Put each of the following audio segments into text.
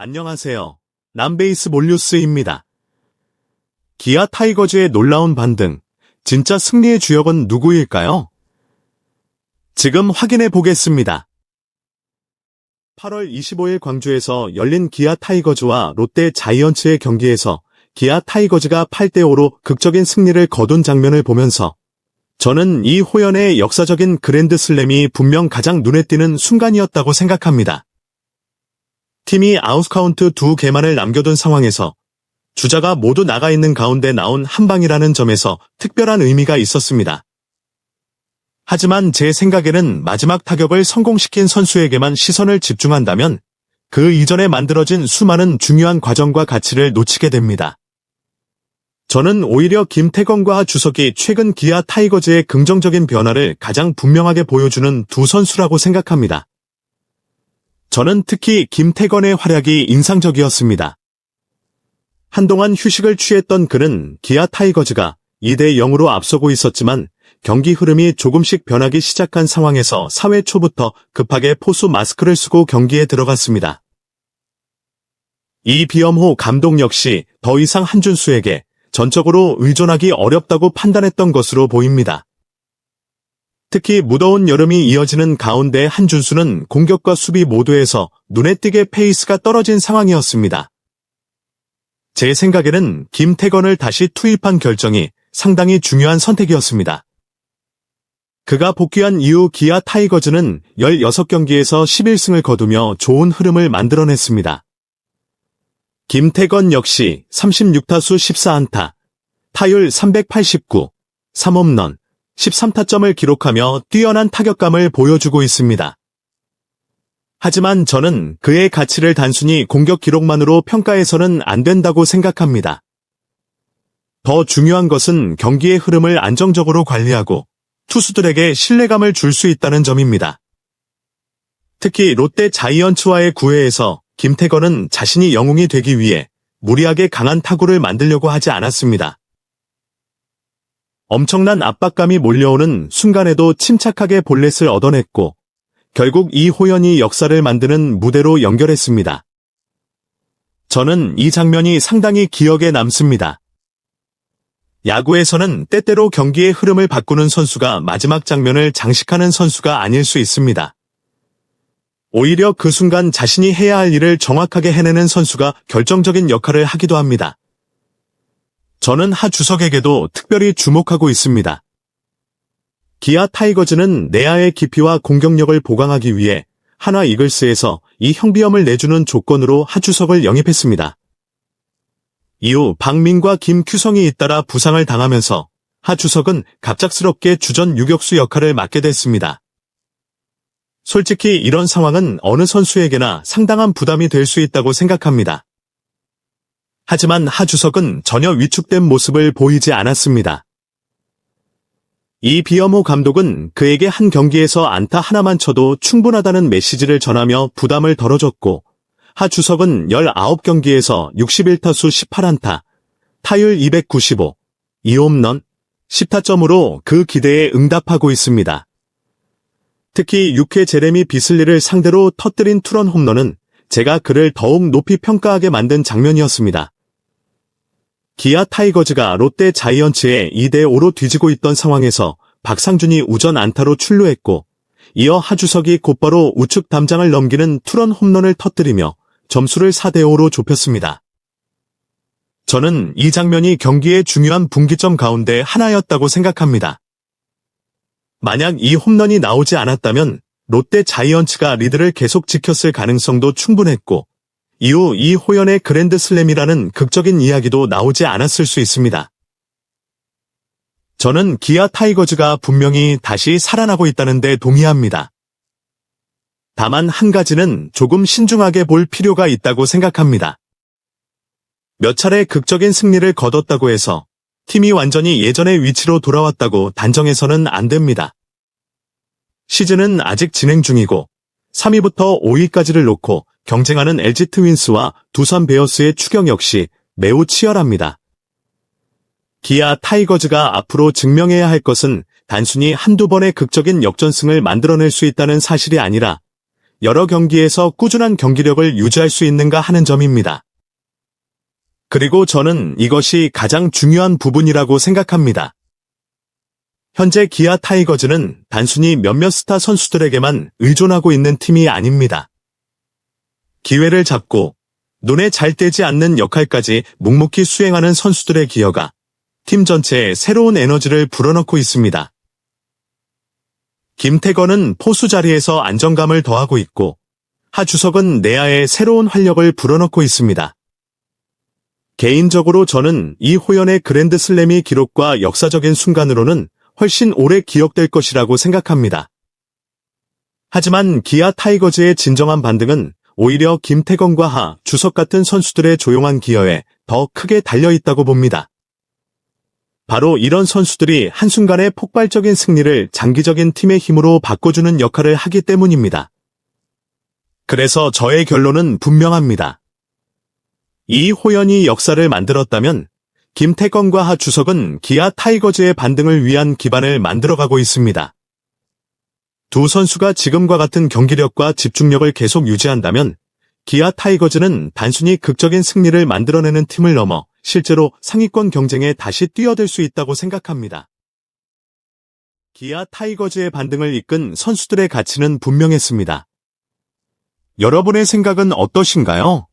안녕하세요. 남베이스볼 뉴스입니다. 기아 타이거즈의 놀라운 반등, 진짜 승리의 주역은 누구일까요? 지금 확인해 보겠습니다. 8월 25일 광주에서 열린 기아 타이거즈와 롯데 자이언츠의 경기에서 기아 타이거즈가 8대5로 극적인 승리를 거둔 장면을 보면서 저는 이 호연의 역사적인 그랜드슬램이 분명 가장 눈에 띄는 순간이었다고 생각합니다. 팀이 아웃카운트 2개만을 남겨둔 상황에서 주자가 모두 나가 있는 가운데 나온 한 방이라는 점에서 특별한 의미가 있었습니다. 하지만 제 생각에는 마지막 타격을 성공시킨 선수에게만 시선을 집중한다면 그 이전에 만들어진 수많은 중요한 과정과 가치를 놓치게 됩니다. 저는 오히려 김태건과 하주석이 최근 기아 타이거즈의 긍정적인 변화를 가장 분명하게 보여주는 두 선수라고 생각합니다. 저는 특히 김태건의 활약이 인상적이었습니다. 한동안 휴식을 취했던 그는 기아 타이거즈가 2대0으로 앞서고 있었지만 경기 흐름이 조금씩 변하기 시작한 상황에서 4회 초부터 급하게 포수 마스크를 쓰고 경기에 들어갔습니다. 이비엄호 감독 역시 더 이상 한준수에게 전적으로 의존하기 어렵다고 판단했던 것으로 보입니다. 특히 무더운 여름이 이어지는 가운데 한준수는 공격과 수비 모두에서 눈에 띄게 페이스가 떨어진 상황이었습니다. 제 생각에는 김태건을 다시 투입한 결정이 상당히 중요한 선택이었습니다. 그가 복귀한 이후 기아 타이거즈는 16경기에서 11승을 거두며 좋은 흐름을 만들어냈습니다. 김태건 역시 36타수 14안타, 타율 389, 3홈런, 13타점을 기록하며 뛰어난 타격감을 보여주고 있습니다. 하지만 저는 그의 가치를 단순히 공격 기록만으로 평가해서는 안 된다고 생각합니다. 더 중요한 것은 경기의 흐름을 안정적으로 관리하고 투수들에게 신뢰감을 줄 수 있다는 점입니다. 특히 롯데 자이언츠와의 9회에서 김태건은 자신이 영웅이 되기 위해 무리하게 강한 타구를 만들려고 하지 않았습니다. 엄청난 압박감이 몰려오는 순간에도 침착하게 볼넷을 얻어냈고 결국 이호연이 역사를 만드는 무대로 연결했습니다. 저는 이 장면이 상당히 기억에 남습니다. 야구에서는 때때로 경기의 흐름을 바꾸는 선수가 마지막 장면을 장식하는 선수가 아닐 수 있습니다. 오히려 그 순간 자신이 해야 할 일을 정확하게 해내는 선수가 결정적인 역할을 하기도 합니다. 저는 하주석에게도 특별히 주목하고 있습니다. 기아 타이거즈는 내야의 깊이와 공격력을 보강하기 위해 한화 이글스에서 이 형비엄을 내주는 조건으로 하주석을 영입했습니다. 이후 박민과 김큐성이 잇따라 부상을 당하면서 하주석은 갑작스럽게 주전 유격수 역할을 맡게 됐습니다. 솔직히 이런 상황은 어느 선수에게나 상당한 부담이 될 수 있다고 생각합니다. 하지만 하주석은 전혀 위축된 모습을 보이지 않았습니다. 이비엄호 감독은 그에게 한 경기에서 안타 하나만 쳐도 충분하다는 메시지를 전하며 부담을 덜어줬고 하주석은 19경기에서 61타수 18안타, 타율 295, 2홈런, 10타점으로 그 기대에 응답하고 있습니다. 특히 6회 제레미 비슬리를 상대로 터뜨린 투런 홈런은 제가 그를 더욱 높이 평가하게 만든 장면이었습니다. 기아 타이거즈가 롯데 자이언츠에 2대5로 뒤지고 있던 상황에서 박상준이 우전 안타로 출루했고 이어 하주석이 곧바로 우측 담장을 넘기는 투런 홈런을 터뜨리며 점수를 4대5로 좁혔습니다. 저는 이 장면이 경기의 중요한 분기점 가운데 하나였다고 생각합니다. 만약 이 홈런이 나오지 않았다면 롯데 자이언츠가 리드를 계속 지켰을 가능성도 충분했고 이후 이호연의 그랜드슬램이라는 극적인 이야기도 나오지 않았을 수 있습니다. 저는 기아 타이거즈가 분명히 다시 살아나고 있다는 데 동의합니다. 다만 한 가지는 조금 신중하게 볼 필요가 있다고 생각합니다. 몇 차례 극적인 승리를 거뒀다고 해서 팀이 완전히 예전의 위치로 돌아왔다고 단정해서는 안 됩니다. 시즌은 아직 진행 중이고 3위부터 5위까지를 놓고 경쟁하는 LG 트윈스와 두산 베어스의 추격 역시 매우 치열합니다. 기아 타이거즈가 앞으로 증명해야 할 것은 단순히 한두 번의 극적인 역전승을 만들어낼 수 있다는 사실이 아니라 여러 경기에서 꾸준한 경기력을 유지할 수 있는가 하는 점입니다. 그리고 저는 이것이 가장 중요한 부분이라고 생각합니다. 현재 기아 타이거즈는 단순히 몇몇 스타 선수들에게만 의존하고 있는 팀이 아닙니다. 기회를 잡고 눈에 잘 띄지 않는 역할까지 묵묵히 수행하는 선수들의 기여가 팀 전체에 새로운 에너지를 불어넣고 있습니다. 김태건은 포수 자리에서 안정감을 더하고 있고 하주석은 내야에 새로운 활력을 불어넣고 있습니다. 개인적으로 저는 이호연의 그랜드슬램이 기록과 역사적인 순간으로는 훨씬 오래 기억될 것이라고 생각합니다. 하지만 기아 타이거즈의 진정한 반등은 오히려 김태건과 하주석 같은 선수들의 조용한 기여에 더 크게 달려있다고 봅니다. 바로 이런 선수들이 한순간의 폭발적인 승리를 장기적인 팀의 힘으로 바꿔주는 역할을 하기 때문입니다. 그래서 저의 결론은 분명합니다. 이호연이 역사를 만들었다면 김태건과 하주석은 기아 타이거즈의 반등을 위한 기반을 만들어가고 있습니다. 두 선수가 지금과 같은 경기력과 집중력을 계속 유지한다면 기아 타이거즈는 단순히 극적인 승리를 만들어내는 팀을 넘어 실제로 상위권 경쟁에 다시 뛰어들 수 있다고 생각합니다. 기아 타이거즈의 반등을 이끈 선수들의 가치는 분명했습니다. 여러분의 생각은 어떠신가요?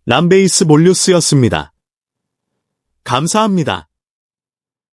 남베이스볼 뉴스였습니다. 감사합니다.